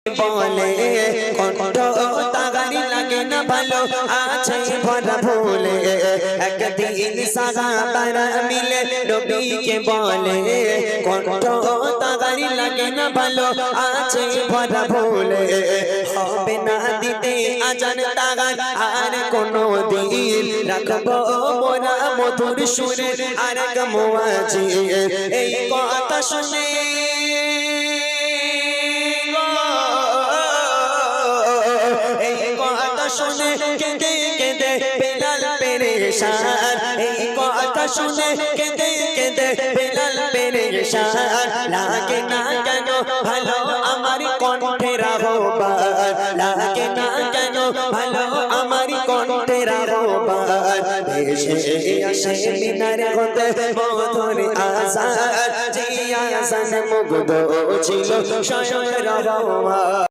বলে কণ্ঠ তাগারি লাগে না ভালো আছে ভরা ভুলে একদিন সাহাবারা মিলে নবীকে বলে কণ্ঠ তাগারি লাগে না ভালো আছে ভরা ভুলে হবে না দিতে আজান তাগার আর কোনো দিন রাখবো মোরা মধুর সুরে আর গমওয়াজি এই কথা শুনে শুনে কেঁদে কেঁদে বেলাল পেরেশান এই কথা শুনে কেঁদে কেঁদে বেলাল পেরেশান লাগে না কেন ভালো আমার কণ্ঠের আহ্বান লাগে না কেন ভালো আমার কণ্ঠের আহ্বান দেশে আসে মিনারে হতে মধুর আজান যে আজান মুগ্ধ ছিল স্বয়ং রহমান।